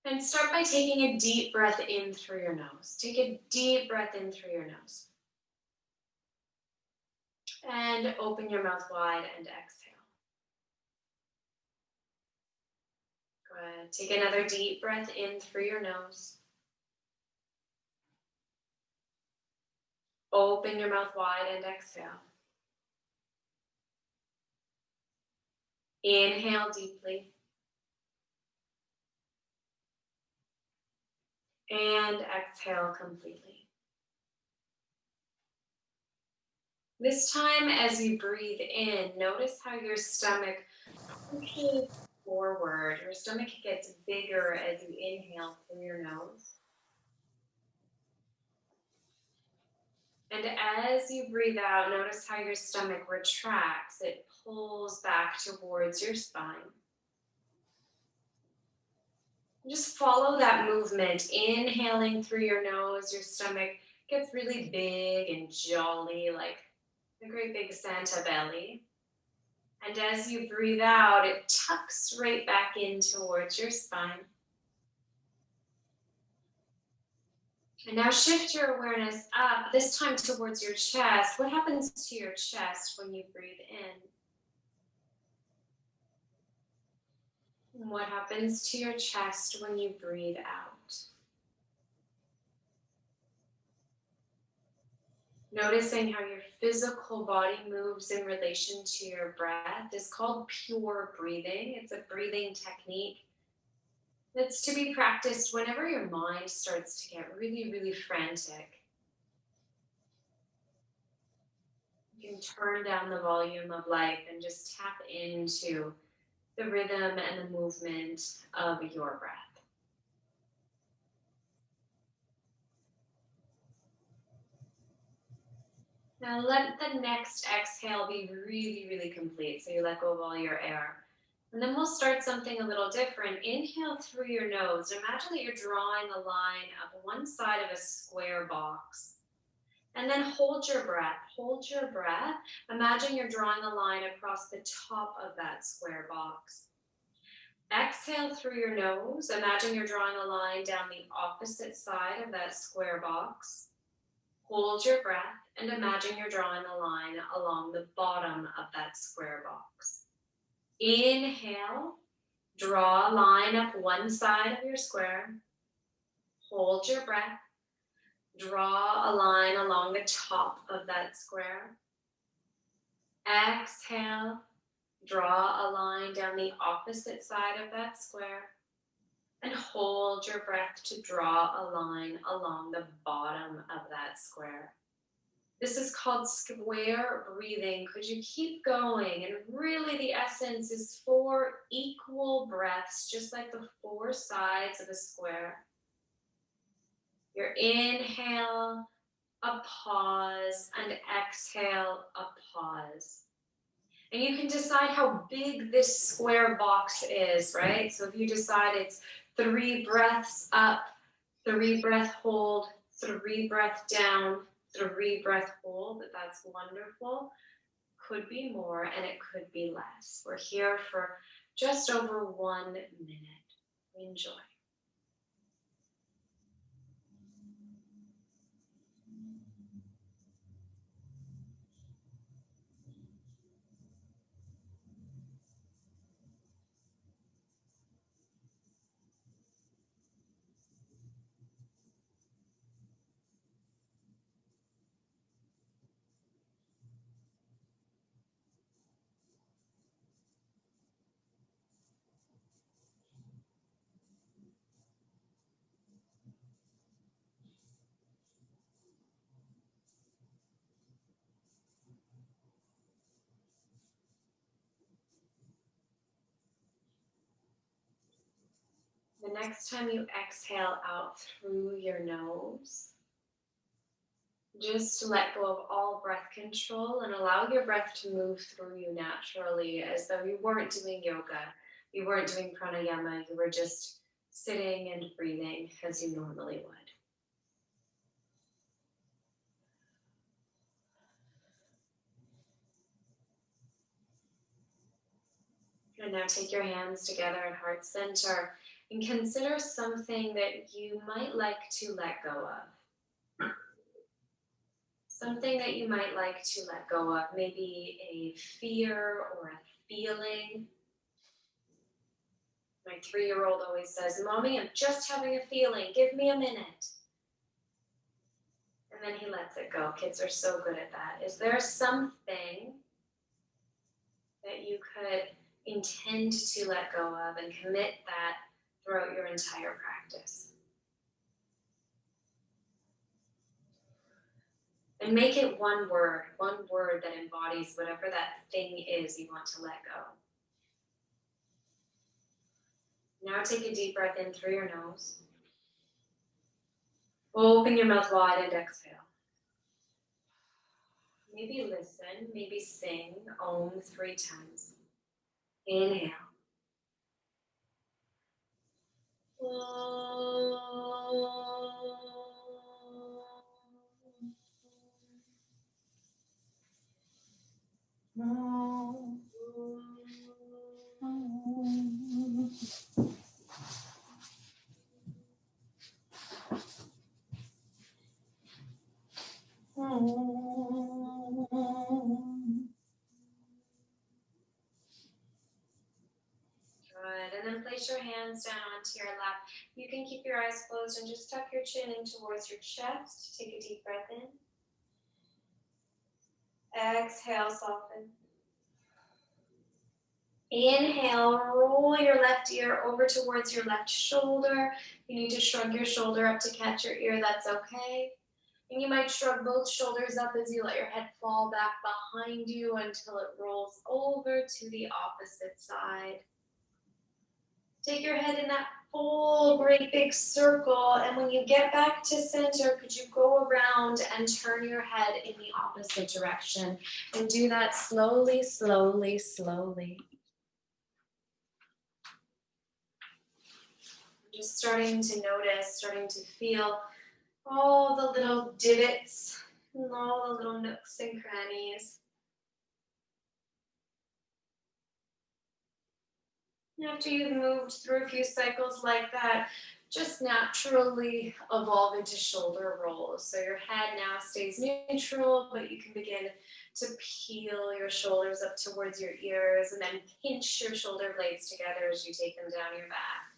And start by taking a deep breath in through your nose. Take a deep breath in through your nose. And open your mouth wide and exhale. Good. Take another deep breath in through your nose. Open your mouth wide and exhale. Inhale deeply. And exhale completely. This time, as you breathe in, notice how your stomach pushes forward. Your stomach gets bigger as you inhale through your nose. And as you breathe out, notice how your stomach retracts. It pulls back towards your spine. Just follow that movement. Inhaling through your nose, your stomach gets really big and jolly, like a great big Santa belly. And as you breathe out, it tucks right back in towards your spine. And now shift your awareness up, this time towards your chest. What happens to your chest when you breathe in? And what happens to your chest when you breathe out? Noticing how your physical body moves in relation to your breath is called pure breathing. It's a breathing technique that's to be practiced whenever your mind starts to get really, really frantic. You can turn down the volume of life and just tap into the rhythm and the movement of your breath. Now let the next exhale be really, really complete. So you let go of all your air. And then we'll start something a little different. Inhale through your nose. Imagine that you're drawing a line up one side of a square box. And then hold your breath. Hold your breath. Imagine you're drawing a line across the top of that square box. Exhale through your nose. Imagine you're drawing a line down the opposite side of that square box. Hold your breath and imagine you're drawing a line along the bottom of that square box. Inhale, draw a line up one side of your square. Hold your breath. Draw a line along the top of that square. Exhale, draw a line down the opposite side of that square. And hold your breath to draw a line along the bottom of that square. This is called square breathing. Could you keep going? And really the essence is 4 equal breaths, just like the 4 sides of a square. Your inhale, a pause, and exhale, a pause. And you can decide how big this square box is, right? So if you decide it's 3 breaths up, 3 breath hold, 3 breath down, 3 breath hold, that's wonderful. Could be more and it could be less. We're here for just over 1 minute. Enjoy. The next time you exhale out through your nose, just let go of all breath control and allow your breath to move through you naturally as though you weren't doing yoga, you weren't doing pranayama, you were just sitting and breathing as you normally would. And now take your hands together at heart center And consider something that you might like to let go of. Something that you might like to let go of. Maybe a fear or a feeling. My 3-year-old always says, "Mommy, I'm just having a feeling. Give me a minute." And then he lets it go. Kids are so good at that. Is there something that you could intend to let go of and commit that throughout your entire practice? And make it one word that embodies whatever that thing is you want to let go. Now take a deep breath in through your nose. Open your mouth wide and exhale. Maybe listen, maybe sing Om 3 times. Inhale. Good, and then place your hands down onto your lap. You can keep your eyes closed and just tuck your chin in towards your chest. Take a deep breath in. Exhale, soften. Inhale, roll your left ear over towards your left shoulder. You need to shrug your shoulder up to catch your ear, that's okay. And you might shrug both shoulders up as you let your head fall back behind you until it rolls over to the opposite side. Take your head in that full great big circle, and when you get back to center, could you go around and turn your head in the opposite direction? And do that slowly, slowly, slowly. Just starting to notice, starting to feel all the little divots and all the little nooks and crannies. After you've moved through a few cycles like that, just naturally evolve into shoulder rolls. So your head now stays neutral, but you can begin to peel your shoulders up towards your ears and then pinch your shoulder blades together as you take them down your back.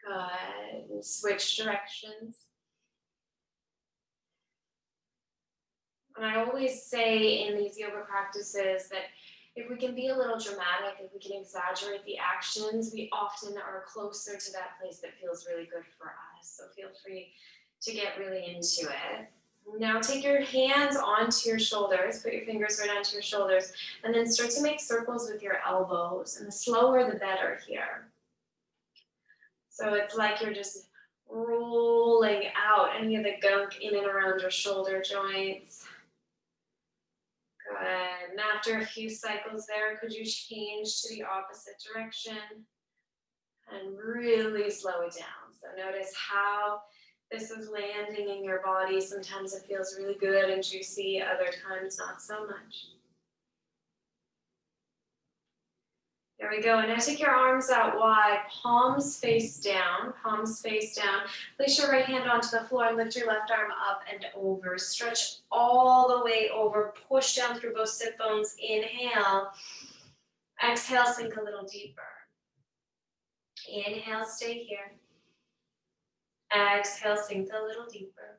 Good. And switch directions. And I always say in these yoga practices that if we can be a little dramatic, if we can exaggerate the actions, we often are closer to that place that feels really good for us. So feel free to get really into it. Now take your hands onto your shoulders, put your fingers right onto your shoulders, and then start to make circles with your elbows. And the slower the better here. So it's like you're just rolling out any of the gunk in and around your shoulder joints. Good. And after a few cycles there, could you change to the opposite direction and really slow it down? So notice how this is landing in your body. Sometimes it feels really good and juicy, other times not so much. There we go. And now take your arms out wide, palms face down, palms face down. Place your right hand onto the floor and lift your left arm up and over. Stretch all the way over. Push down through both sit bones. Inhale. Exhale, sink a little deeper. Inhale, stay here. Exhale, sink a little deeper.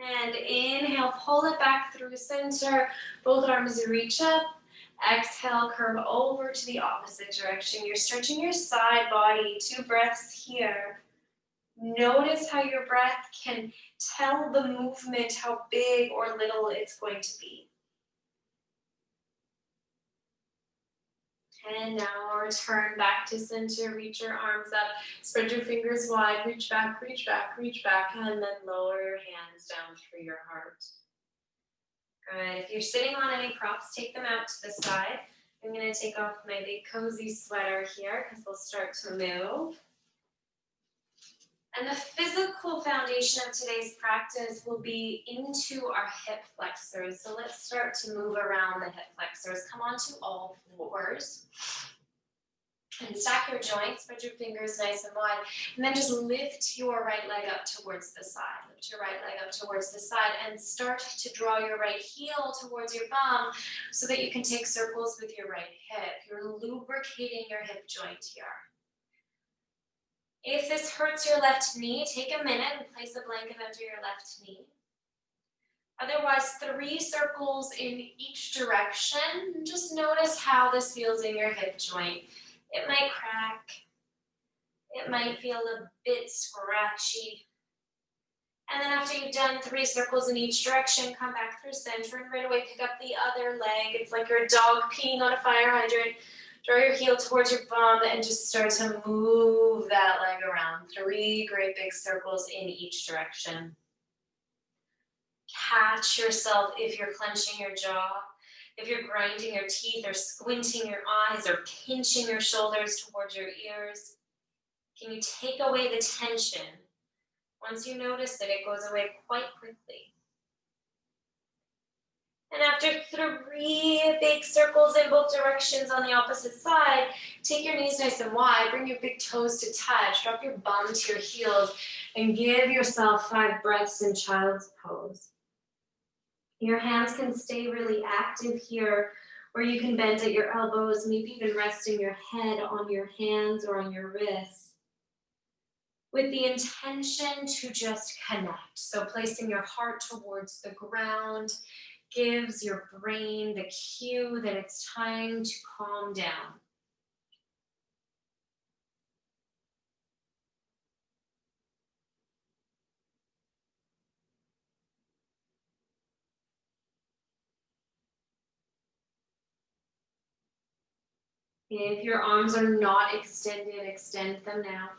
And inhale, pull it back through center. Both arms reach up. Exhale, curve over to the opposite direction. You're stretching your side body, 2 breaths here. Notice how your breath can tell the movement how big or little it's going to be. And now return back to center, reach your arms up, spread your fingers wide, reach back, reach back, reach back, and then lower your hands down through your heart. Good. If you're sitting on any props, take them out to the side. I'm going to take off my big cozy sweater here because we'll start to move. And the physical foundation of today's practice will be into our hip flexors. So let's start to move around the hip flexors. Come onto all fours. And stack your joints, spread your fingers nice and wide. And then just lift your right leg up towards the side. Lift your right leg up towards the side and start to draw your right heel towards your bum so that you can take circles with your right hip. You're lubricating your hip joint here. If this hurts your left knee, take a minute and place a blanket under your left knee. Otherwise, 3 circles in each direction. Just notice how this feels in your hip joint. It might crack. It might feel a bit scratchy. And then after you've done 3 circles in each direction, come back through center and right away pick up the other leg. It's like you're a dog peeing on a fire hydrant. Draw your heel towards your bum and just start to move that leg around. 3 great big circles in each direction. Catch yourself if you're clenching your jaw, if you're grinding your teeth or squinting your eyes or pinching your shoulders towards your ears. Can you take away the tension? Once you notice it, it goes away quite quickly. And after 3 big circles in both directions on the opposite side, take your knees nice and wide, bring your big toes to touch, drop your bum to your heels, and give yourself 5 breaths in child's pose. Your hands can stay really active here, or you can bend at your elbows, maybe even resting your head on your hands or on your wrists, with the intention to just connect. So placing your heart towards the ground gives your brain the cue that it's time to calm down. If your arms are not extended, extend them now.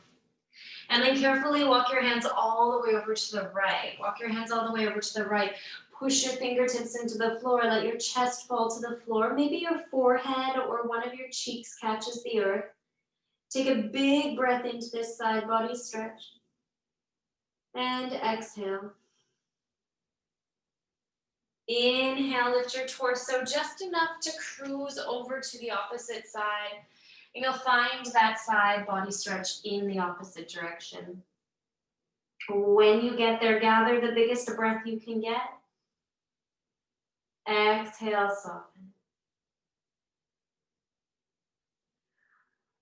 And then carefully walk your hands all the way over to the right. Walk your hands all the way over to the right. Push your fingertips into the floor. Let your chest fall to the floor. Maybe your forehead or one of your cheeks catches the earth. Take a big breath into this side body stretch. And exhale. Inhale, lift your torso just enough to cruise over to the opposite side. And you'll find that side body stretch in the opposite direction. When you get there, gather the biggest breath you can get. Exhale, soften.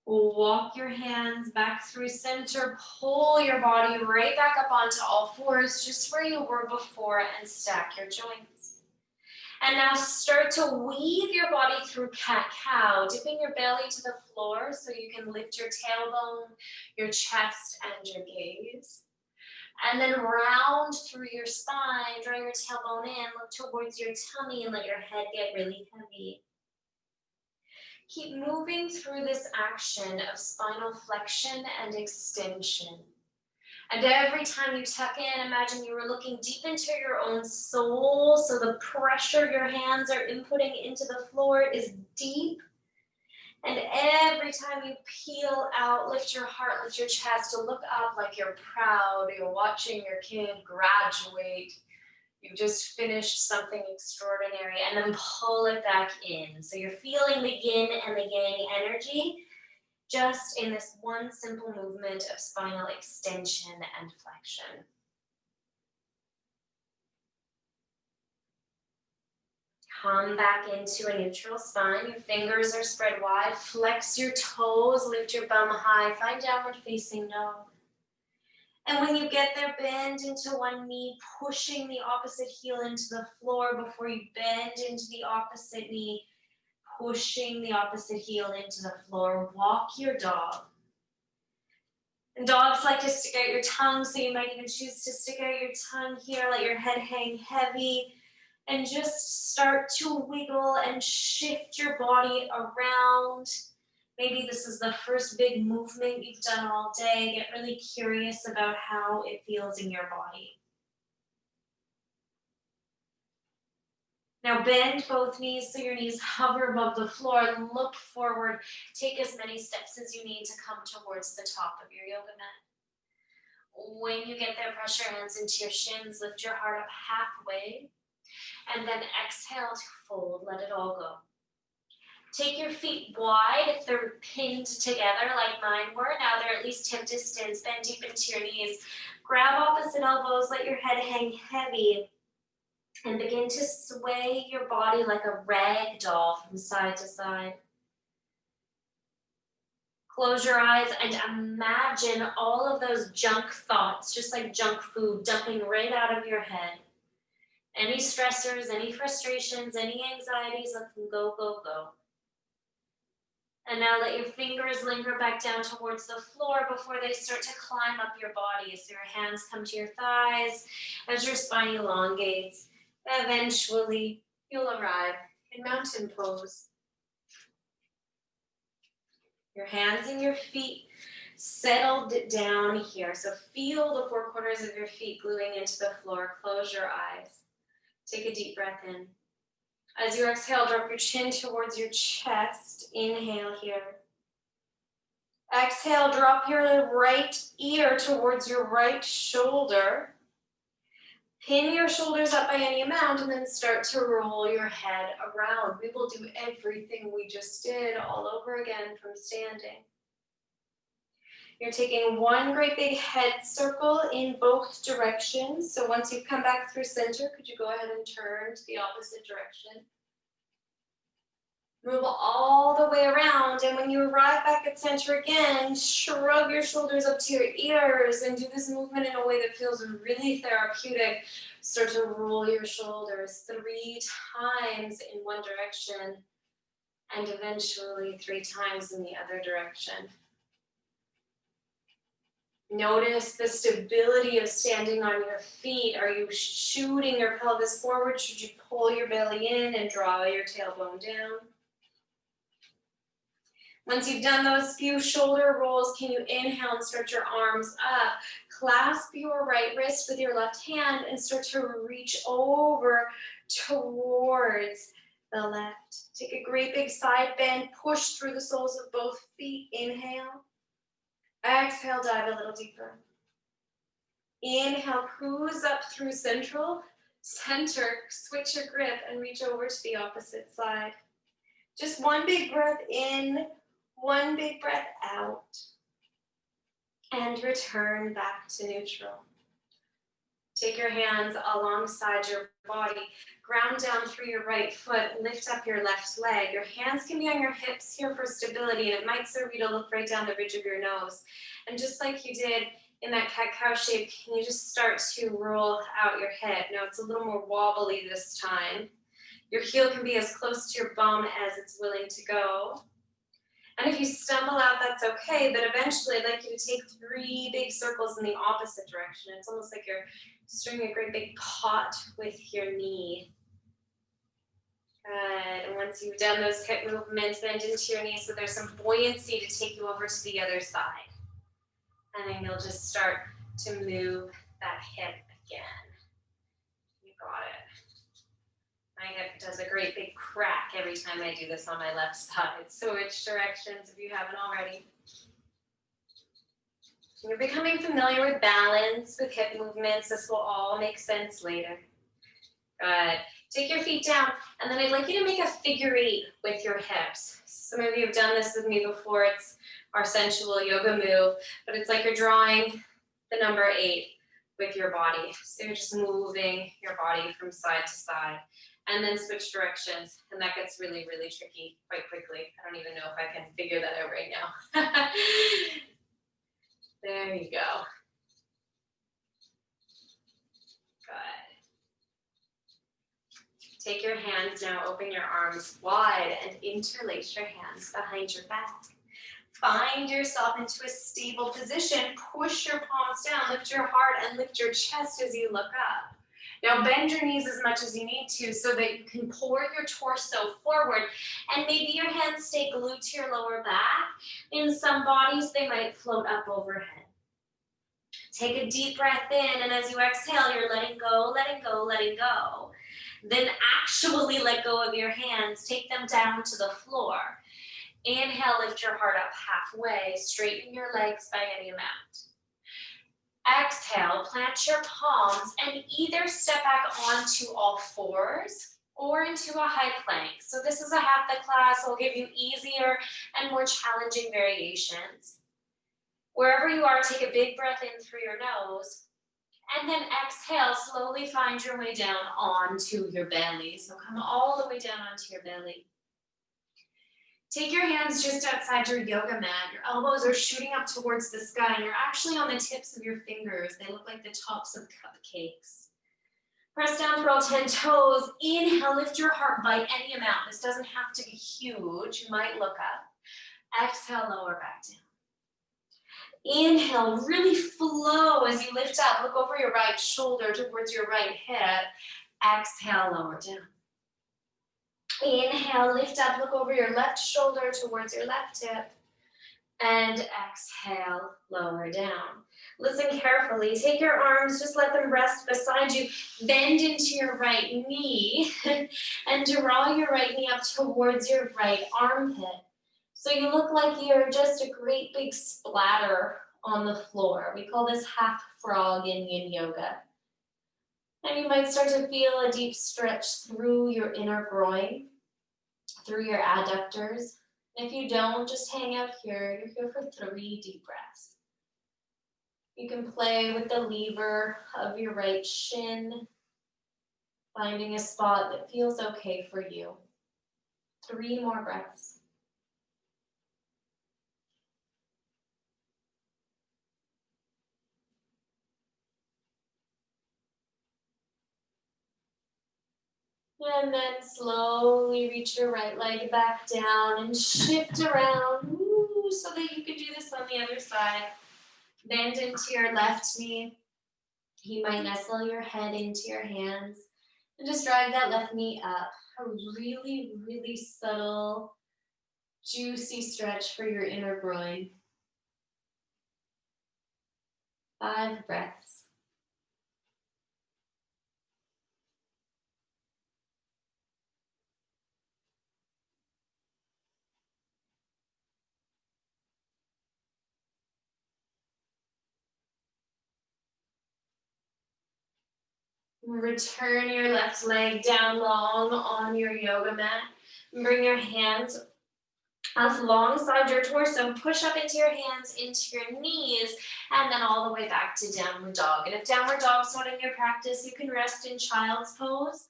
Walk your hands back through center. Pull your body right back up onto all fours, just where you were before, and stack your joints. And now start to weave your body through cat-cow, dipping your belly to the floor so you can lift your tailbone, your chest, and your gaze. And then round through your spine, draw your tailbone in, look towards your tummy, and let your head get really heavy. Keep moving through this action of spinal flexion and extension. And every time you tuck in, imagine you were looking deep into your own soul, so the pressure your hands are inputting into the floor is deep. And every time you peel out, lift your heart, lift your chest, to look up like you're proud, you're watching your kid graduate, you just finished something extraordinary, and then pull it back in. So you're feeling the yin and the yang energy, just in this one simple movement of spinal extension and flexion. Come back into a neutral spine. Your fingers are spread wide. Flex your toes, lift your bum high. Find downward facing dog. And when you get there, bend into one knee, pushing the opposite heel into the floor before you bend into the opposite knee, pushing the opposite heel into the floor. Walk your dog. And dogs like to stick out your tongue, so you might even choose to stick out your tongue here. Let your head hang heavy. And just start to wiggle and shift your body around. Maybe this is the first big movement you've done all day. Get really curious about how it feels in your body. Now bend both knees so your knees hover above the floor. Look forward. Take as many steps as you need to come towards the top of your yoga mat. When you get there, press your hands into your shins. Lift your heart up halfway. And then exhale to fold. Let it all go. Take your feet wide if they're pinned together like mine were. Now they're at least hip distance. Bend deep into your knees. Grab opposite elbows. Let your head hang heavy. And begin to sway your body like a rag doll from side to side. Close your eyes and imagine all of those junk thoughts, just like junk food, dumping right out of your head. Any stressors, any frustrations, any anxieties, let them go, go, go. And now let your fingers linger back down towards the floor before they start to climb up your body. So your hands come to your thighs as your spine elongates. Eventually, you'll arrive in mountain pose. Your hands and your feet settled down here. So feel the four corners of your feet gluing into the floor. Close your eyes. Take a deep breath in. As you exhale, drop your chin towards your chest. Inhale here. Exhale, drop your right ear towards your right shoulder. Pin your shoulders up by any amount and then start to roll your head around. We will do everything we just did all over again from standing. You're taking one great big head circle in both directions. So once you've come back through center, could you go ahead and turn to the opposite direction? Move all the way around, and when you arrive back at center again, shrug your shoulders up to your ears and do this movement in a way that feels really therapeutic. Start to roll your shoulders 3 times in one direction and eventually 3 times in the other direction. Notice the stability of standing on your feet. Are you shooting your pelvis forward? Should you pull your belly in and draw your tailbone down? Once you've done those few shoulder rolls, can you inhale and stretch your arms up? Clasp your right wrist with your left hand and start to reach over towards the left. Take a great big side bend, push through the soles of both feet. Inhale. Exhale, dive a little deeper. Inhale, cruise up through center, switch your grip and reach over to the opposite side. Just one big breath in, one big breath out, and return back to neutral. Take your hands alongside your body, ground down through your right foot, lift up your left leg. Your hands can be on your hips here for stability, and it might serve you to look right down the ridge of your nose. And just like you did in that cat-cow shape, can you just start to roll out your head? Now it's a little more wobbly this time. Your heel can be as close to your bum as it's willing to go. And if you stumble out, that's okay, but eventually I'd like you to take 3 big circles in the opposite direction. It's almost like you're stirring a great big pot with your knee. Good, and once you've done those hip movements, bend into your knees so there's some buoyancy to take you over to the other side. And then you'll just start to move that hip again. You got it. My hip does a great big crack every time I do this on my left side. Switch directions if you haven't already. You're becoming familiar with balance, with hip movements. This will all make sense later. Good. Take your feet down, and then I'd like you to make a figure 8 with your hips. Some of you have done this with me before. It's our sensual yoga move, but it's like you're drawing the number 8 with your body. So you're just moving your body from side to side. And then switch directions, and that gets really, really tricky quite quickly. I don't even know if I can figure that out right now. There you go. Good. Take your hands now, open your arms wide, and interlace your hands behind your back. Find yourself into a stable position. Push your palms down, lift your heart, and lift your chest as you look up. Now bend your knees as much as you need to so that you can pour your torso forward, and maybe your hands stay glued to your lower back. In some bodies, they might float up overhead. Take a deep breath in, and as you exhale, you're letting go, letting go, letting go. Then actually let go of your hands. Take them down to the floor. Inhale, lift your heart up halfway. Straighten your legs by any amount. Exhale, plant your palms and either step back onto all fours or into a high plank. So this is a hatha class. I'll give you easier and more challenging variations. Wherever you are, take a big breath in through your nose, and then exhale, slowly find your way down onto your belly. So come all the way down onto your belly. Take your hands just outside your yoga mat. Your elbows are shooting up towards the sky, and you're actually on the tips of your fingers. They look like the tops of cupcakes. Press down through all 10 toes. Inhale, lift your heart by any amount. This doesn't have to be huge. You might look up. Exhale, lower back down. Inhale, really flow as you lift up. Look over your right shoulder towards your right hip. Exhale, lower down. Inhale, lift up, look over your left shoulder towards your left hip. And exhale, lower down. Listen carefully. Take your arms, just let them rest beside you. Bend into your right knee and draw your right knee up towards your right armpit. So you look like you're just a great big splatter on the floor. We call this half frog in yin yoga. And you might start to feel a deep stretch through your inner groin, through your adductors. And if you don't, just hang out here. You're here for 3 deep breaths. You can play with the lever of your right shin, finding a spot that feels okay for you. 3 more breaths. And then slowly reach your right leg back down and shift around so that you can do this on the other side. Bend into your left knee. You might nestle your head into your hands and just drive that left knee up. A really, really subtle, juicy stretch for your inner groin. 5 breaths. Return your left leg down long on your yoga mat. Bring your hands alongside your torso. Push up into your hands, into your knees, and then all the way back to downward dog. And if downward dog's not in your practice, you can rest in child's pose.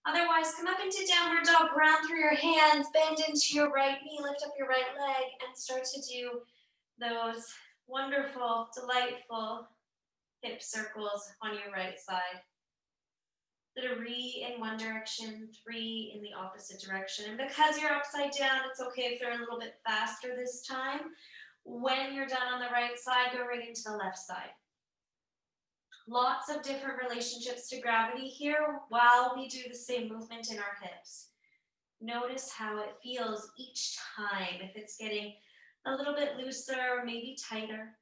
Otherwise, come up into downward dog, ground through your hands, bend into your right knee, lift up your right leg, and start to do those wonderful, delightful hip circles on your right side. 3 in one direction, 3 in the opposite direction. And because you're upside down, it's okay if they're a little bit faster this time. When you're done on the right side, go right into the left side. Lots of different relationships to gravity here while we do the same movement in our hips. Notice how it feels each time, if it's getting a little bit looser, maybe tighter.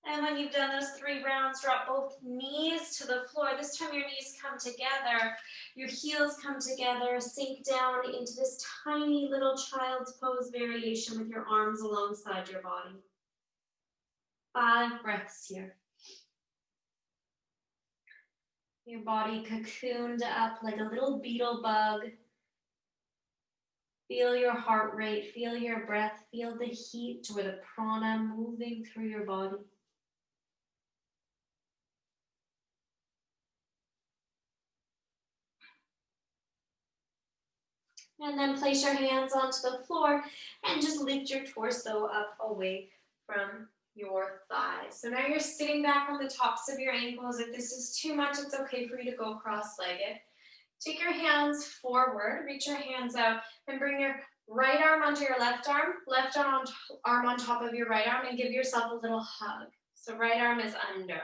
And when you've done those 3 rounds, drop both knees to the floor. This time your knees come together, your heels come together, sink down into this tiny little child's pose variation with your arms alongside your body. 5 breaths here. Your body cocooned up like a little beetle bug. Feel your heart rate, feel your breath, feel the heat or the prana moving through your body. And then place your hands onto the floor and just lift your torso up away from your thighs. So now you're sitting back on the tops of your ankles. If this is too much, it's okay for you to go cross-legged. Take your hands forward, reach your hands out, and bring your right arm onto your left arm on top of your right arm, and give yourself a little hug. So right arm is under.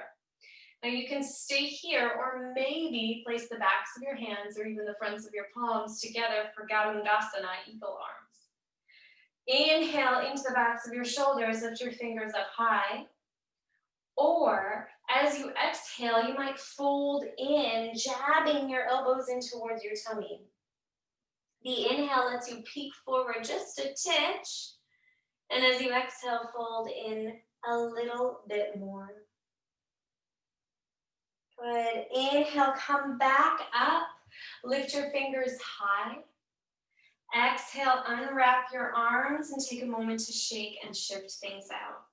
Now you can stay here, or maybe place the backs of your hands or even the fronts of your palms together for Garudasana, eagle arms. Inhale into the backs of your shoulders, lift your fingers up high. Or as you exhale, you might fold in, jabbing your elbows in towards your tummy. The inhale lets you peek forward just a titch. And as you exhale, fold in a little bit more. Good. Inhale, come back up. Lift your fingers high. Exhale, unwrap your arms and take a moment to shake and shift things out.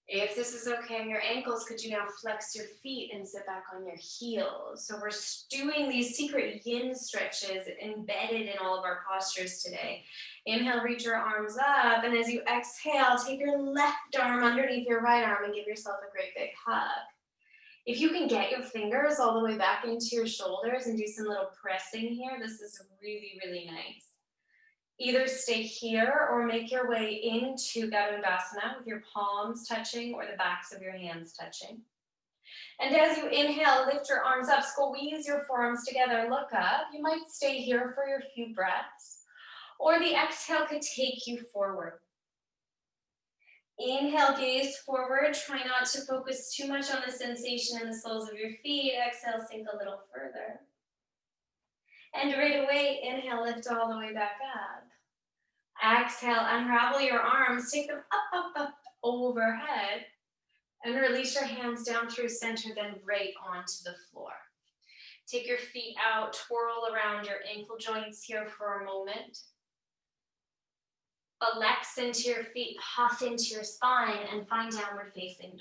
If this is okay on your ankles, could you now flex your feet and sit back on your heels? So we're doing these secret yin stretches embedded in all of our postures today. Inhale, reach your arms up, and as you exhale, take your left arm underneath your right arm and give yourself a great big hug. If you can get your fingers all the way back into your shoulders and do some little pressing here, this is really, really nice. Either stay here or make your way into Garudasana with your palms touching or the backs of your hands touching. And as you inhale, lift your arms up, squeeze your forearms together, look up. You might stay here for your few breaths, or the exhale could take you forward. Inhale, gaze forward. Try not to focus too much on the sensation in the soles of your feet. Exhale, sink a little further. And right away, inhale, lift all the way back up. Exhale, unravel your arms, take them up, overhead, and release your hands down through center, then right onto the floor. Take your feet out, twirl around your ankle joints here for a moment. Flex into your feet, puff into your spine, and find downward facing dog.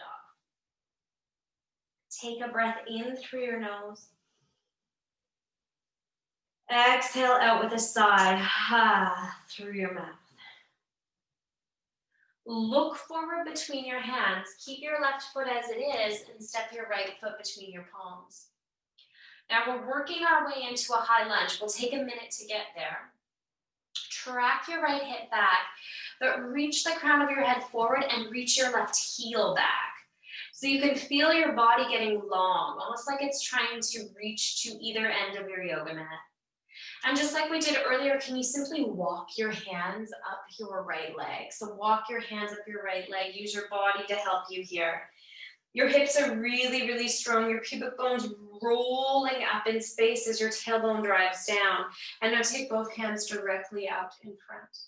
Take a breath in through your nose. Exhale out with a sigh, through your mouth. Look forward between your hands. Keep your left foot as it is and step your right foot between your palms. Now we're working our way into a high lunge. We'll take a minute to get there. Track your right hip back, but reach the crown of your head forward and reach your left heel back. So you can feel your body getting long, almost like it's trying to reach to either end of your yoga mat. And just like we did earlier, can you simply walk your hands up your right leg? So walk your hands up your right leg. Use your body to help you here. Your hips are really, really strong. Your pubic bone's rolling up in space as your tailbone drives down. And now take both hands directly out in front.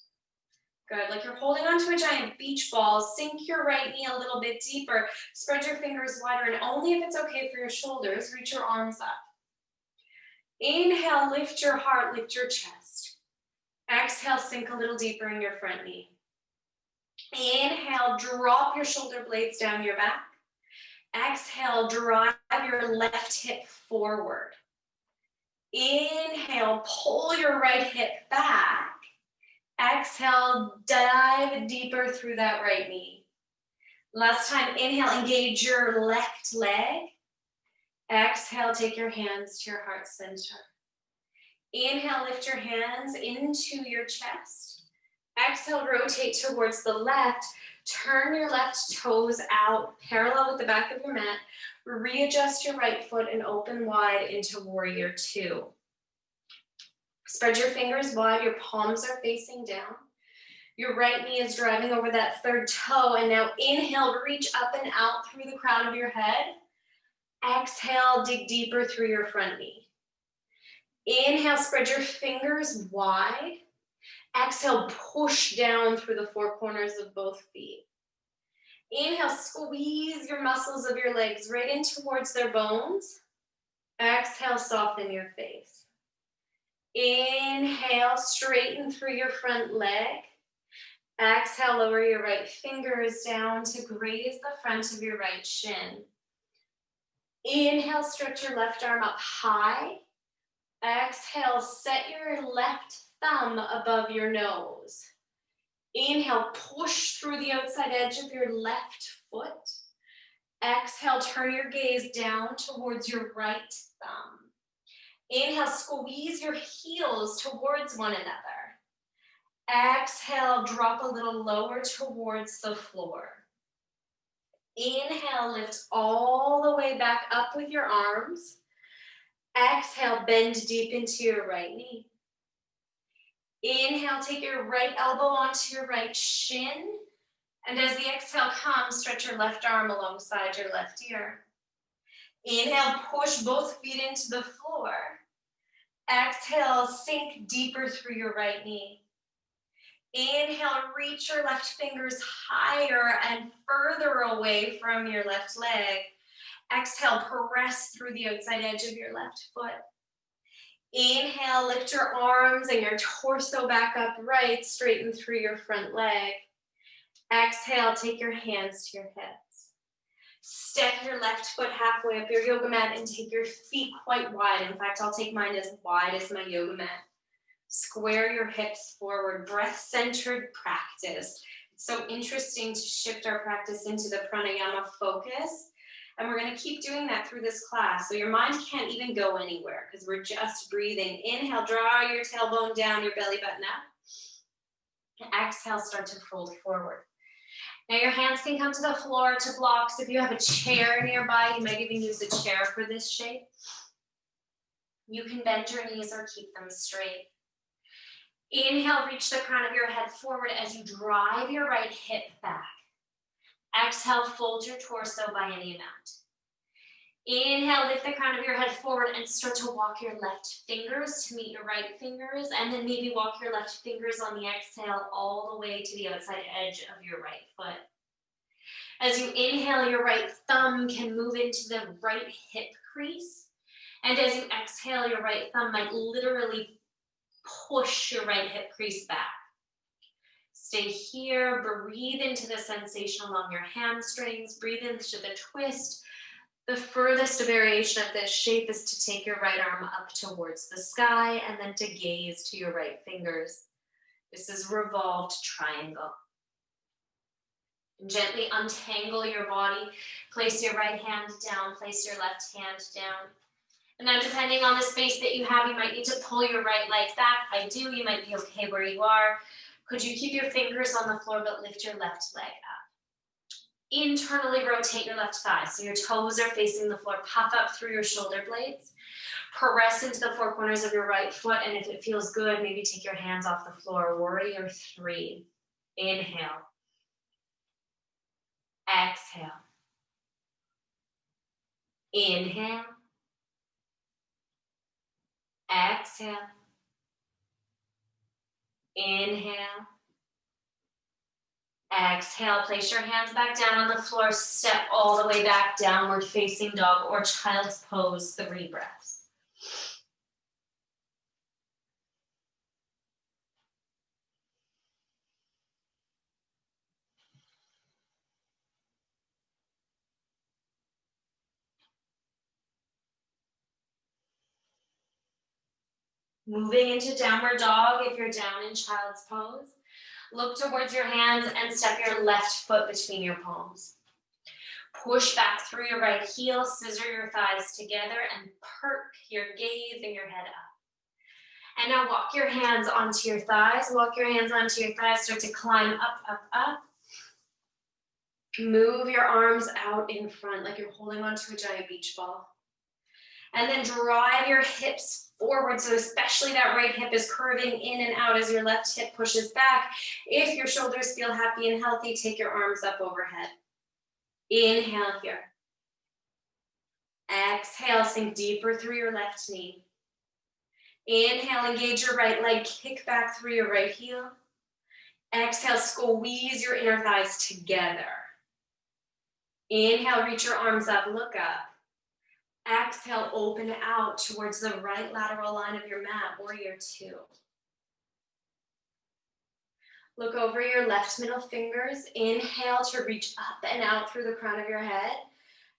Good, like you're holding onto a giant beach ball. Sink your right knee a little bit deeper. Spread your fingers wider, and only if it's okay for your shoulders, reach your arms up. Inhale, lift your heart, lift your chest. Exhale, sink a little deeper in your front knee. Inhale, drop your shoulder blades down your back. Exhale, drive your left hip forward. Inhale, pull your right hip back. Exhale, dive deeper through that right knee. Last time, inhale, engage your left leg. Exhale, take your hands to your heart center. Inhale, lift your hands into your chest. Exhale, rotate towards the left. Turn your left toes out, parallel with the back of your mat. Readjust your right foot and open wide into warrior two. Spread your fingers wide, your palms are facing down. Your right knee is driving over that third toe, and now inhale, reach up and out through the crown of your head. Exhale, dig deeper through your front knee. Inhale, spread your fingers wide. Exhale, push down through the four corners of both feet. Inhale, squeeze your muscles of your legs right in towards their bones. Exhale, soften your face. Inhale, straighten through your front leg. Exhale, lower your right fingers down to graze the front of your right shin. Inhale, stretch your left arm up high. Exhale, set your left thumb above your nose. Inhale, push through the outside edge of your left foot. Exhale, turn your gaze down towards your right thumb. Inhale, squeeze your heels towards one another. Exhale, drop a little lower towards the floor. Inhale, lift all the way back up with your arms. Exhale, bend deep into your right knee. Inhale, take your right elbow onto your right shin. And as the exhale comes, stretch your left arm alongside your left ear. Inhale, push both feet into the floor. Exhale, sink deeper through your right knee. Inhale, reach your left fingers higher and further away from your left leg. Exhale, press through the outside edge of your left foot. Inhale, lift your arms and your torso back upright, straighten through your front leg. Exhale, take your hands to your hips. Step your left foot halfway up your yoga mat and take your feet quite wide. In fact, I'll take mine as wide as my yoga mat. Square your hips forward, breath-centered practice. It's so interesting to shift our practice into the pranayama focus. And we're going to keep doing that through this class. So your mind can't even go anywhere because we're just breathing. Inhale, draw your tailbone down, your belly button up. Exhale, start to fold forward. Now your hands can come to the floor to blocks. If you have a chair nearby, you might even use a chair for this shape. You can bend your knees or keep them straight. Inhale, reach the crown of your head forward as you drive your right hip back. Exhale, fold your torso by any amount. Inhale, lift the crown of your head forward and start to walk your left fingers to meet your right fingers, and then maybe walk your left fingers on the exhale all the way to the outside edge of your right foot. As you inhale, your right thumb can move into the right hip crease, and as you exhale, your right thumb might literally push your right hip crease back. Stay here, breathe into the sensation along your hamstrings, breathe into the twist. The furthest variation of this shape is to take your right arm up towards the sky and then to gaze to your right fingers. This is revolved triangle. Gently untangle your body. Place your right hand down, place your left hand down. And now depending on the space that you have, you might need to pull your right leg back. If I do, you might be okay where you are. Could you keep your fingers on the floor but lift your left leg up? Internally rotate your left thigh so your toes are facing the floor. Puff up through your shoulder blades. Press into the four corners of your right foot, and if it feels good, maybe take your hands off the floor. Warrior three. Inhale. Exhale. Inhale. Exhale. Inhale. Exhale, place your hands back down on the floor, step all the way back, downward facing dog or child's pose, 3 breaths. Moving into downward dog if you're down in child's pose. Look towards your hands and step your left foot between your palms. Push back through your right heel, scissor your thighs together, and perk your gaze and your head up. And now walk your hands onto your thighs. Walk your hands onto your thighs. Start to climb up, up, up. Move your arms out in front like you're holding onto a giant beach ball. And then drive your hips forward. So especially that right hip is curving in and out as your left hip pushes back. If your shoulders feel happy and healthy, take your arms up overhead. Inhale here. Exhale, sink deeper through your left knee. Inhale, engage your right leg, kick back through your right heel. Exhale, squeeze your inner thighs together. Inhale, reach your arms up, look up. Exhale, open out towards the right lateral line of your mat, warrior two. Look over your left middle fingers. Inhale to reach up and out through the crown of your head.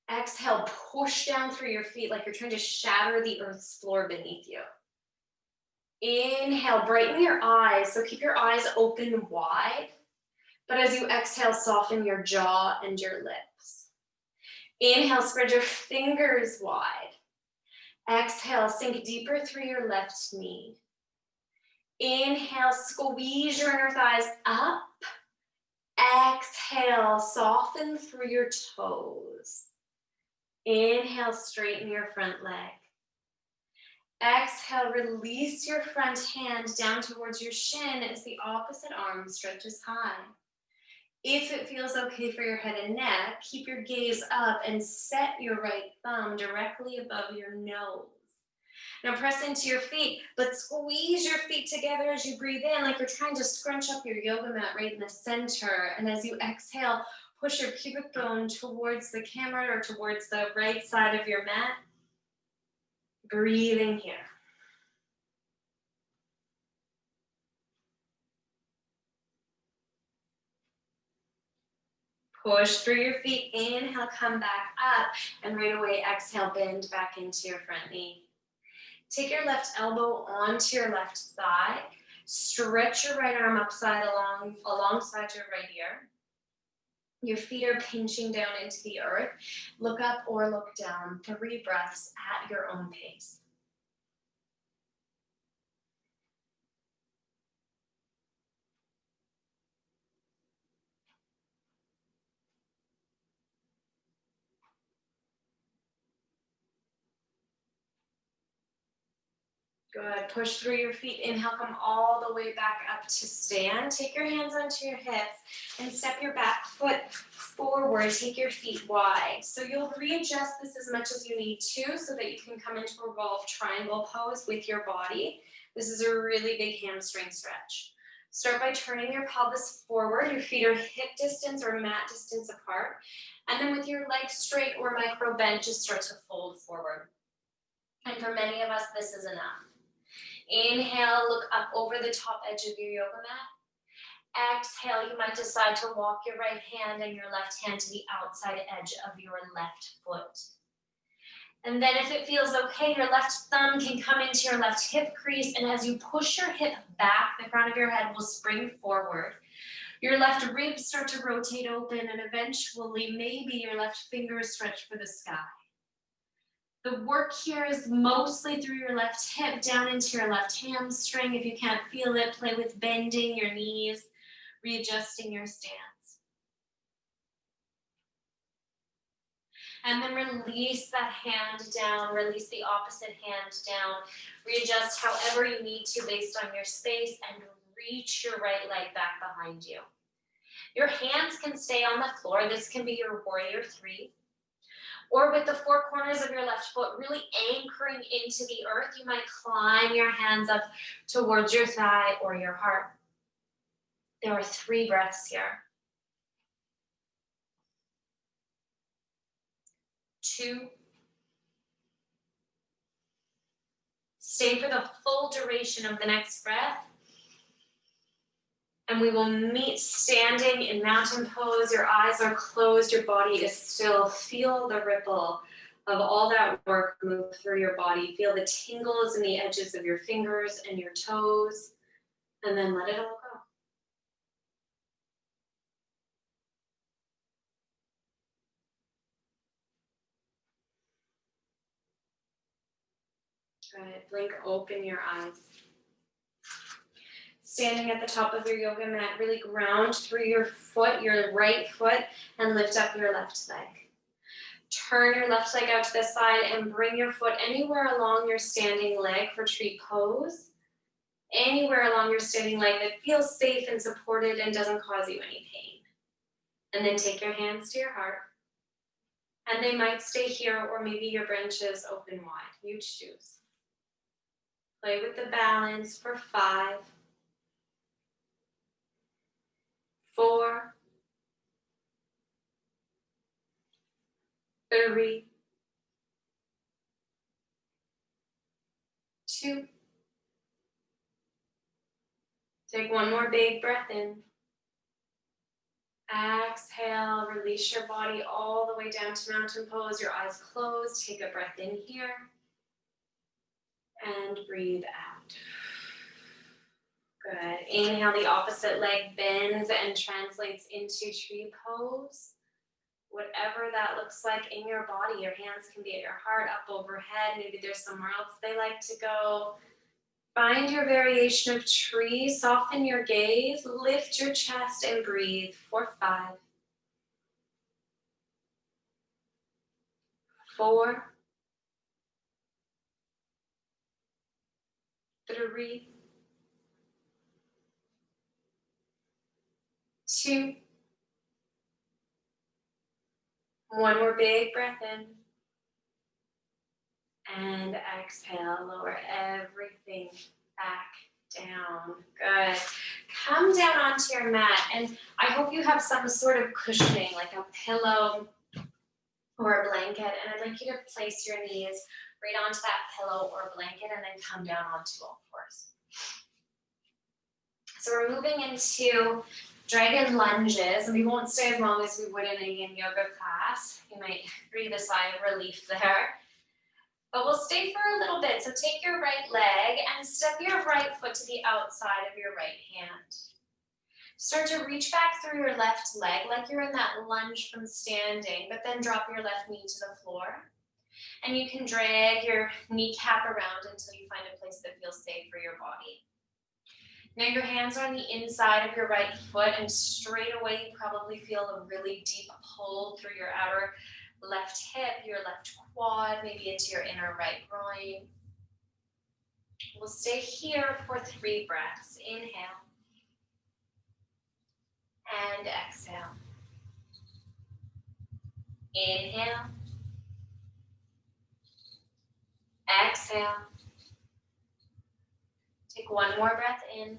Exhale, push down through your feet like you're trying to shatter the earth's floor beneath you. Inhale, brighten your eyes. So keep your eyes open wide. But as you exhale, soften your jaw and your lips. Inhale, spread your fingers wide. Exhale, sink deeper through your left knee. Inhale, squeeze your inner thighs up. Exhale, soften through your toes. Inhale, straighten your front leg. Exhale, release your front hand down towards your shin as the opposite arm stretches high. If it feels okay for your head and neck, keep your gaze up and set your right thumb directly above your nose. Now press into your feet, but squeeze your feet together as you breathe in like you're trying to scrunch up your yoga mat right in the center. And as you exhale, Push your pubic bone towards the camera or towards the right side of your mat. Breathing here. Push through your feet. Inhale, come back up. And right away, exhale, bend back into your front knee. Take your left elbow onto your left thigh. Stretch your right arm alongside your right ear. Your feet are pinching down into the earth. Look up or look down. 3 breaths at your own pace. Good. Push through your feet. Inhale, come all the way back up to stand. Take your hands onto your hips and step your back foot forward. Take your feet wide. So you'll readjust this as much as you need to so that you can come into a revolved triangle pose with your body. This is a really big hamstring stretch. Start by turning your pelvis forward. Your feet are hip distance or mat distance apart. And then with your legs straight or micro bend, just start to fold forward. And for many of us, this is enough. Inhale, look up over the top edge of your yoga mat. Exhale, you might decide to walk your right hand and your left hand to the outside edge of your left foot. And then if it feels okay, your left thumb can come into your left hip crease, and as you push your hip back, the crown of your head will spring forward. Your left ribs start to rotate open, and eventually maybe your left fingers stretch for the sky. The work here is mostly through your left hip down into your left hamstring. If you can't feel it, play with bending your knees, readjusting your stance. And then release that hand down, release the opposite hand down. Readjust however you need to based on your space and reach your right leg back behind you. Your hands can stay on the floor. This can be your warrior 3. Or with the 4 corners of your left foot really anchoring into the earth, you might climb your hands up towards your thigh or your heart. There are 3 breaths here. 2. Stay for the full duration of the next breath. And we will meet standing in mountain pose. Your eyes are closed, your body is still. Feel the ripple of all that work move through your body. Feel the tingles in the edges of your fingers and your toes, and then let it all go. Good. Blink open your eyes. Standing at the top of your yoga mat, really ground through your foot, your right foot, and lift up your left leg. Turn your left leg out to the side and bring your foot anywhere along your standing leg for tree pose. Anywhere along your standing leg that feels safe and supported and doesn't cause you any pain. And then take your hands to your heart. And they might stay here, or maybe your branches open wide. You choose. Play with the balance for 5, 4, 3, 2. Take one more big breath in. Exhale, release your body all the way down to mountain pose. Your eyes closed. Take a breath in here. And breathe out. Good. Inhale, the opposite leg bends and translates into tree pose. Whatever that looks like in your body. Your hands can be at your heart, up overhead. Maybe there's somewhere else they like to go. Find your variation of tree. Soften your gaze. Lift your chest and breathe for 5, 4, 3, 2. One more big breath in. And exhale, lower everything back down. Good. Come down onto your mat, and I hope you have some sort of cushioning, like a pillow or a blanket, and I'd like you to place your knees right onto that pillow or blanket and then come down onto all fours. So we're moving into dragon lunges, and we won't stay as long as we would in a yin yoga class. You might breathe a sigh of relief there. But we'll stay for a little bit. So take your right leg and step your right foot to the outside of your right hand. Start to reach back through your left leg like you're in that lunge from standing, but then drop your left knee to the floor. And you can drag your kneecap around until you find a place that feels safe for your body. Now your hands are on the inside of your right foot, and straight away you probably feel a really deep pull through your outer left hip, your left quad, maybe into your inner right groin. We'll stay here for 3 breaths. Inhale and exhale. Inhale. Exhale. Take 1 more breath in.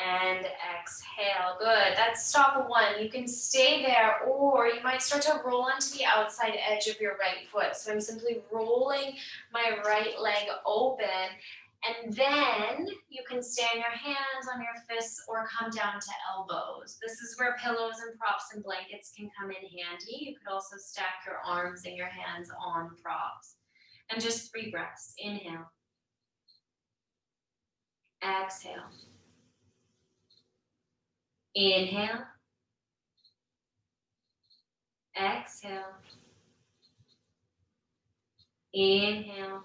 And exhale. Good. That's stop 1. You can stay there, or you might start to roll onto the outside edge of your right foot. So I'm simply rolling my right leg open, and then you can stand your hands on your fists or come down to elbows. This is where pillows and props and blankets can come in handy. You could also stack your arms and your hands on props. And just 3 breaths. Inhale. Exhale. Inhale. Exhale. Inhale.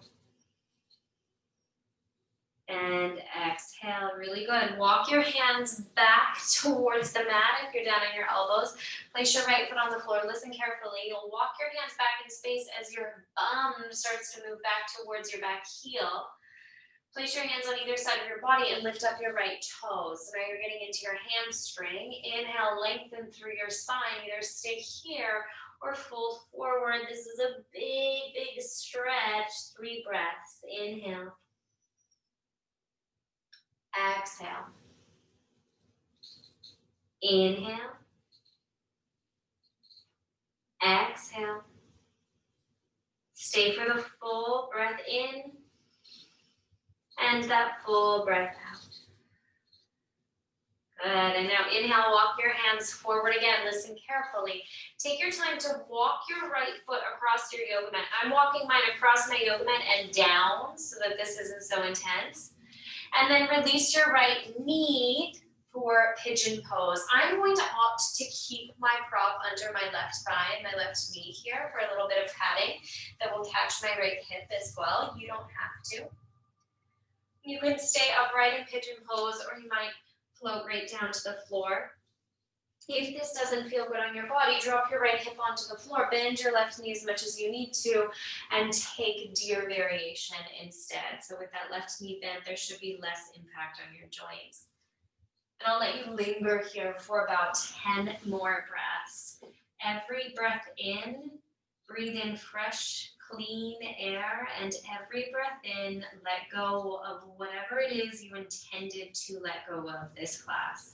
And exhale. Really good. Walk your hands back towards the mat if you're down on your elbows. Place your right foot on the floor. Listen carefully. You'll walk your hands back in space as your bum starts to move back towards your back heel. Place your hands on either side of your body and lift up your right toes. So now you're getting into your hamstring. Inhale, lengthen through your spine. Either stay here or fold forward. This is a big, big stretch. 3 breaths. Inhale. Exhale. Inhale. Exhale. Stay for the full breath in. And that full breath out. Good. And now inhale, walk your hands forward again. Listen carefully. Take your time to walk your right foot across your yoga mat. I'm walking mine across my yoga mat and down so that this isn't so intense. And then release your right knee for pigeon pose. I'm going to opt to keep my prop under my left thigh and my left knee here for a little bit of padding that will catch my right hip as well. You don't have to. You can stay upright in pigeon pose, or you might float right down to the floor. If this doesn't feel good on your body, drop your right hip onto the floor, bend your left knee as much as you need to, and take deer variation instead. So with that left knee bent, there should be less impact on your joints. And I'll let you linger here for about 10 more breaths. Every breath in, breathe in fresh, clean air, and every breath in, let go of whatever it is you intended to let go of this class.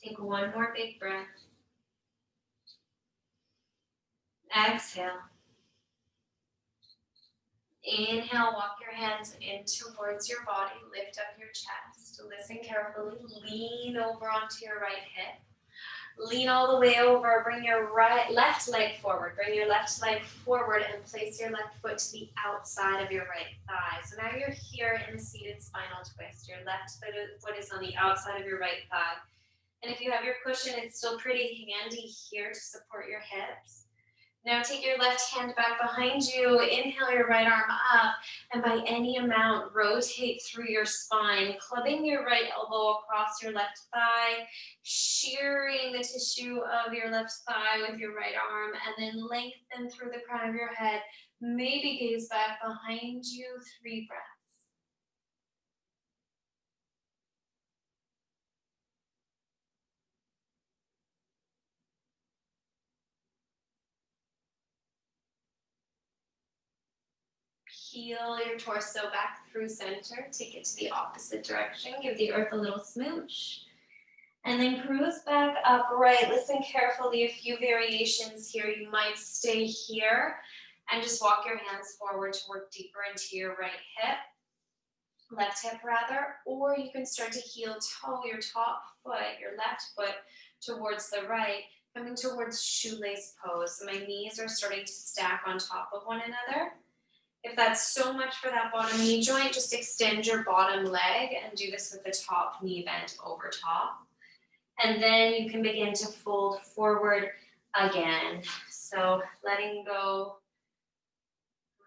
Take 1 more big breath. Exhale. Inhale, walk your hands in towards your body. Lift up your chest. Listen carefully. Lean over onto your right hip. Lean all the way over. Bring your left leg forward. Bring your left leg forward and place your left foot to the outside of your right thigh. So now you're here in a seated spinal twist. Your left foot is on the outside of your right thigh. And if you have your cushion, it's still pretty handy here to support your hips. Now take your left hand back behind you. Inhale your right arm up, and by any amount, rotate through your spine, clubbing your right elbow across your left thigh, shearing the tissue of your left thigh with your right arm, and then lengthen through the crown of your head. Maybe gaze back behind you, 3 breaths. Peel your torso back through center. Take it to the opposite direction. Give the earth a little smooch. And then cruise back upright. Listen carefully, a few variations here. You might stay here and just walk your hands forward to work deeper into your right hip, left hip rather, or you can start to heel toe your top foot, your left foot towards the right, coming towards shoelace pose. So my knees are starting to stack on top of one another. If that's so much for that bottom knee joint, just extend your bottom leg and do this with the top knee bent over top. And then you can begin to fold forward again. So letting go,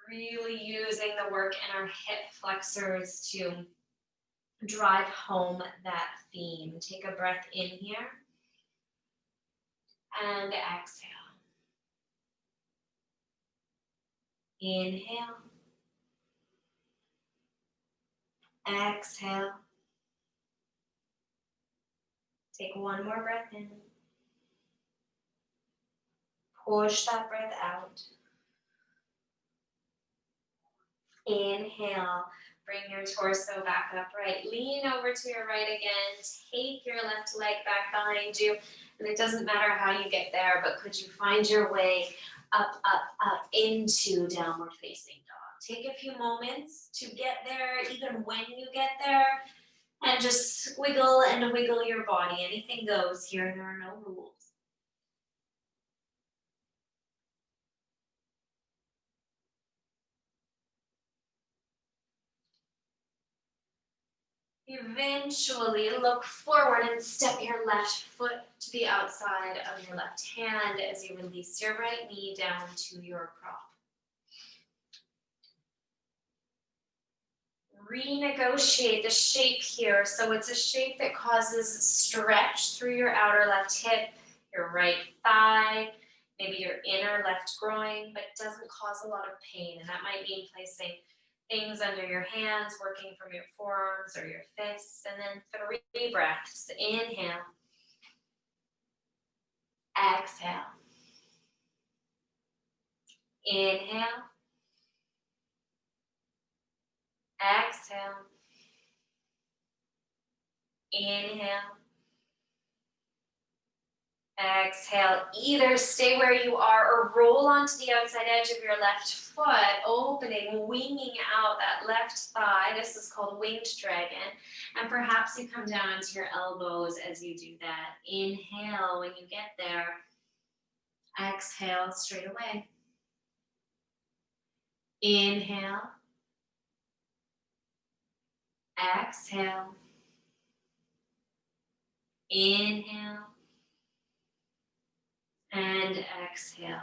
really using the work in our hip flexors to drive home that theme. Take a breath in here and exhale. Inhale. Exhale. Take one more breath in. Push that breath out. Inhale. Bring your torso back upright. Lean over to your right again. Take your left leg back behind you. And it doesn't matter how you get there, but could you find your way up, up, up into downward facing dog? Take a few moments to get there, even when you get there, and just squiggle and wiggle your body. Anything goes here, there are no rules. Eventually look forward and step your left foot to the outside of your left hand as you release your right knee down to your prop. Renegotiate the shape here. So it's a shape that causes stretch through your outer left hip, your right thigh, maybe your inner left groin, but doesn't cause a lot of pain. And that might mean placing things under your hands, working from your forearms or your fists. And then 3 breaths. Inhale. Exhale. Inhale. Exhale. Inhale. Exhale. Either stay where you are or roll onto the outside edge of your left foot, opening, winging out that left thigh. This is called winged dragon. And perhaps you come down onto your elbows as you do that. Inhale when you get there. Exhale straight away. Inhale. Exhale. Inhale. And exhale.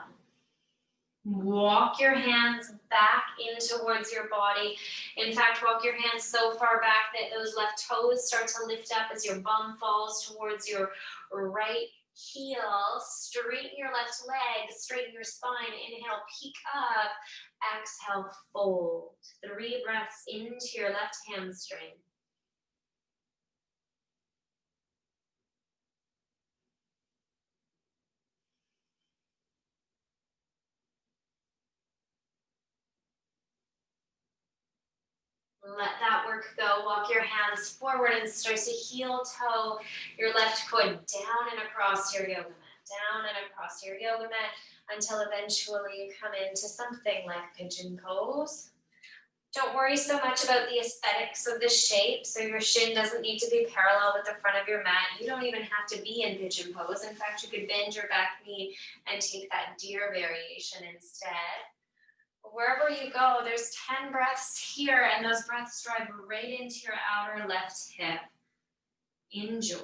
Walk your hands back in towards your body. In fact, walk your hands so far back that those left toes start to lift up as your bum falls towards your right heel. Straighten your left leg, straighten your spine. Inhale, peek up. Exhale, fold. 3 breaths into your left hamstring. Let that work go. Walk your hands forward and start to heel toe your left foot down and across your yoga mat. Down and across your yoga mat until eventually you come into something like pigeon pose. Don't worry so much about the aesthetics of the shape. So your shin doesn't need to be parallel with the front of your mat. You don't even have to be in pigeon pose. In fact, you could bend your back knee and take that deer variation instead. Wherever you go, there's 10 breaths here, and those breaths drive right into your outer left hip. Enjoy.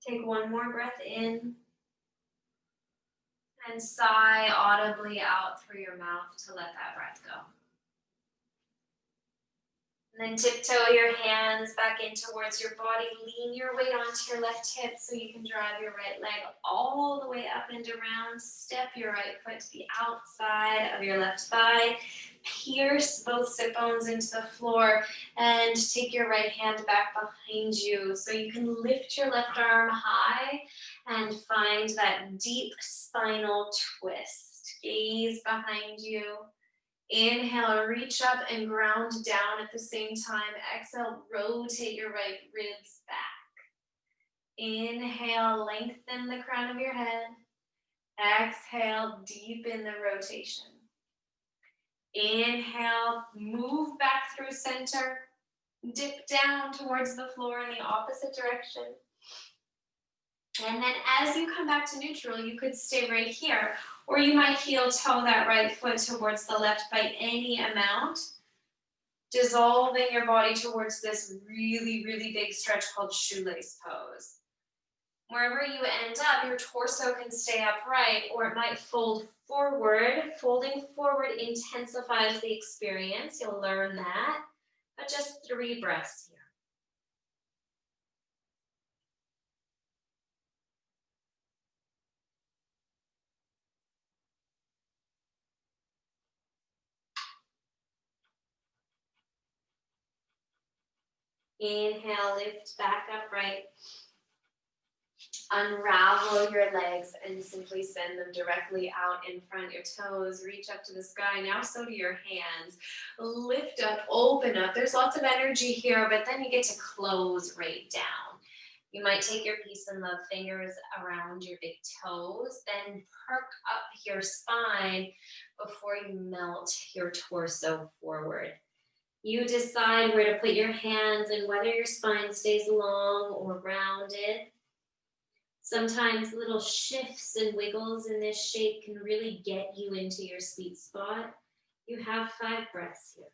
Take one more breath in and sigh audibly out through your mouth to let that breath go. And then tiptoe your hands back in towards your body. Lean your weight onto your left hip so you can drive your right leg all the way up and around. Step your right foot to the outside of your left thigh. Pierce both sit bones into the floor and take your right hand back behind you so you can lift your left arm high and find that deep spinal twist. Gaze behind you. Inhale, reach up and ground down at the same time. Exhale, rotate your right ribs back. Inhale, lengthen the crown of your head. Exhale, deepen the rotation. Inhale, move back through center. Dip down towards the floor in the opposite direction. And then as you come back to neutral, you could stay right here, or you might heel toe that right foot towards the left by any amount, dissolving your body towards this really, really big stretch called shoelace pose. Wherever you end up, your torso can stay upright, or it might fold forward. Folding forward intensifies the experience. You'll learn that, but just 3 breaths here. Inhale, lift back upright. Unravel your legs and simply send them directly out in front. Your toes reach up to the sky. Now so do your hands. Lift up, open up. There's lots of energy here, but then you get to close right down. You might take your peace and love fingers around your big toes, then perk up your spine before you melt your torso forward. You decide where to put your hands and whether your spine stays long or rounded. Sometimes little shifts and wiggles in this shape can really get you into your sweet spot. You have 5 breaths here.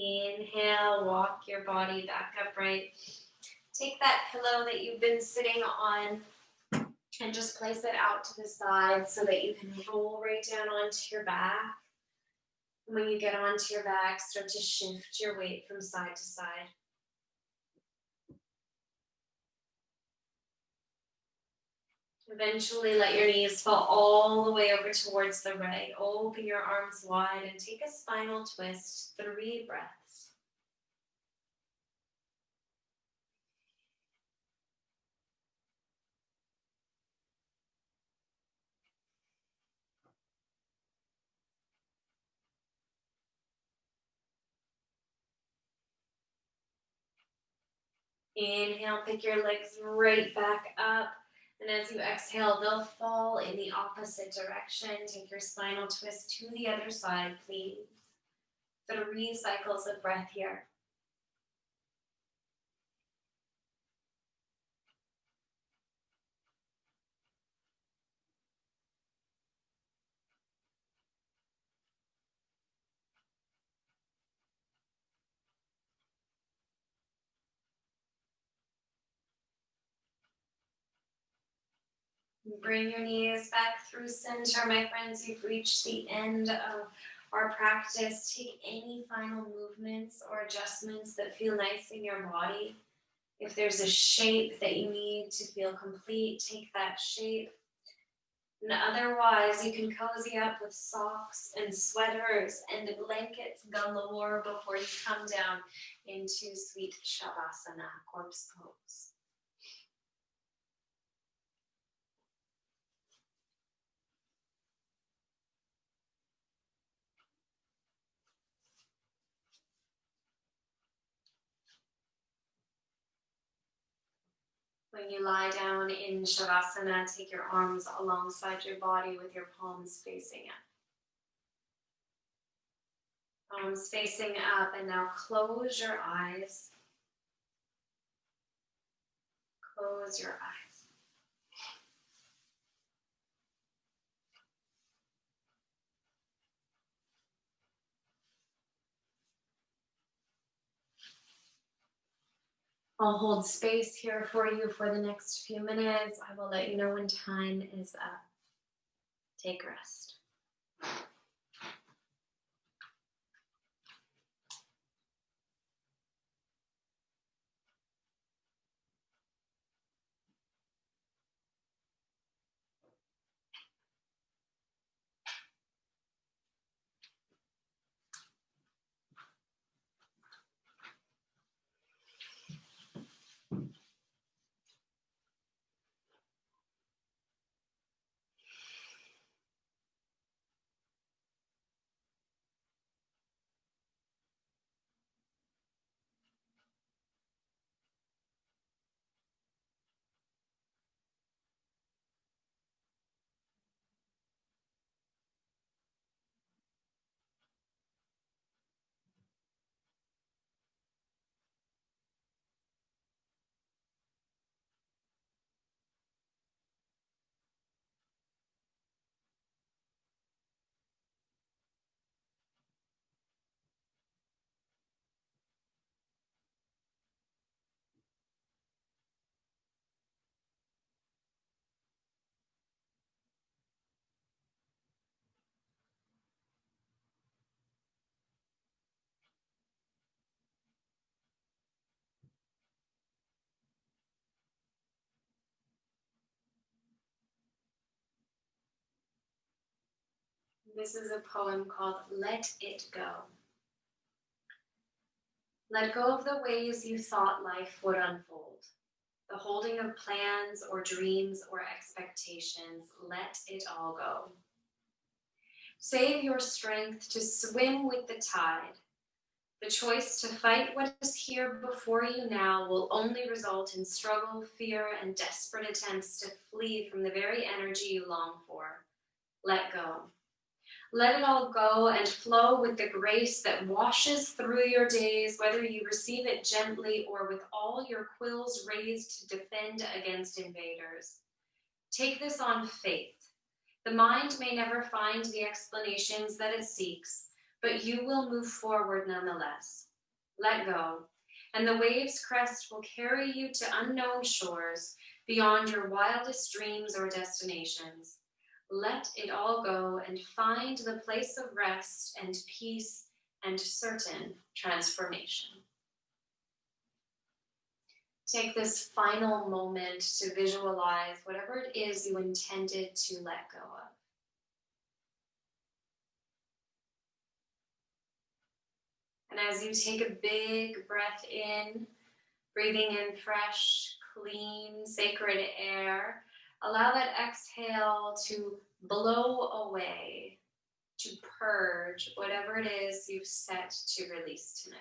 Inhale, walk your body back upright. Take that pillow that you've been sitting on and just place it out to the side so that you can roll right down onto your back. And when you get onto your back, start to shift your weight from side to side. Eventually let your knees fall all the way over towards the right. Open your arms wide and take a spinal twist. 3 breaths. Inhale, pick your legs right back up. And as you exhale, they'll fall in the opposite direction. Take your spinal twist to the other side, please. 3 cycles of breath here. Bring your knees back through center, my friends. You've reached the end of our practice. Take any final movements or adjustments that feel nice in your body. If there's a shape that you need to feel complete, take that shape. And otherwise, you can cozy up with socks and sweaters and blankets galore before you come down into sweet Shavasana, corpse pose. When you lie down in Shavasana, take your arms alongside your body with your palms facing up. Palms facing up, and now close your eyes. Close your eyes. I'll hold space here for you for the next few minutes. I will let you know when time is up. Take rest. This is a poem called Let It Go. Let go of the ways you thought life would unfold. The holding of plans or dreams or expectations. Let it all go. Save your strength to swim with the tide. The choice to fight what is here before you now will only result in struggle, fear, and desperate attempts to flee from the very energy you long for. Let go. Let it all go and flow with the grace that washes through your days, whether you receive it gently or with all your quills raised to defend against invaders. Take this on faith. The mind may never find the explanations that it seeks, but you will move forward nonetheless. Let go, and the wave's crest will carry you to unknown shores beyond your wildest dreams or destinations. Let it all go and find the place of rest and peace and certain transformation. Take this final moment to visualize whatever it is you intended to let go of. And as you take a big breath in, breathing in fresh, clean, sacred air, allow that exhale to blow away, to purge whatever it is you've set to release tonight.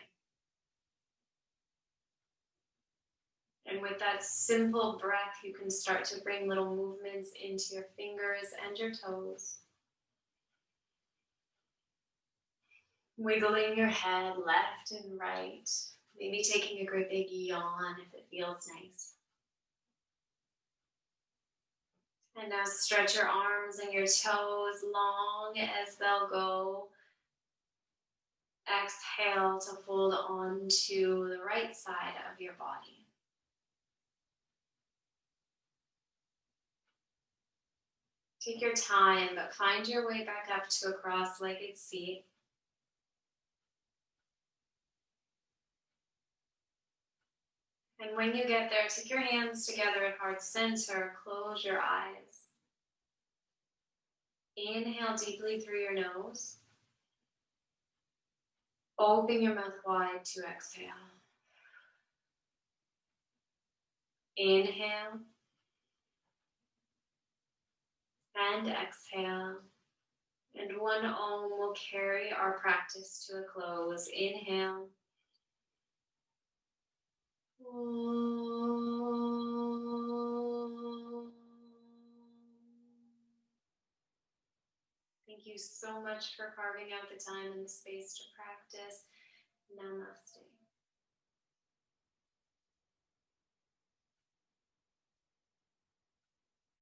And with that simple breath, you can start to bring little movements into your fingers and your toes. Wiggling your head left and right. Maybe taking a great big yawn if it feels nice. And now stretch your arms and your toes long as they'll go. Exhale to fold onto the right side of your body. Take your time, but find your way back up to a cross-legged seat. And when you get there, take your hands together at heart center, close your eyes. Inhale deeply through your nose. Open your mouth wide to exhale. Inhale. And exhale. And one Om will carry our practice to a close. Inhale. Thank you so much for carving out the time and the space to practice. Namaste.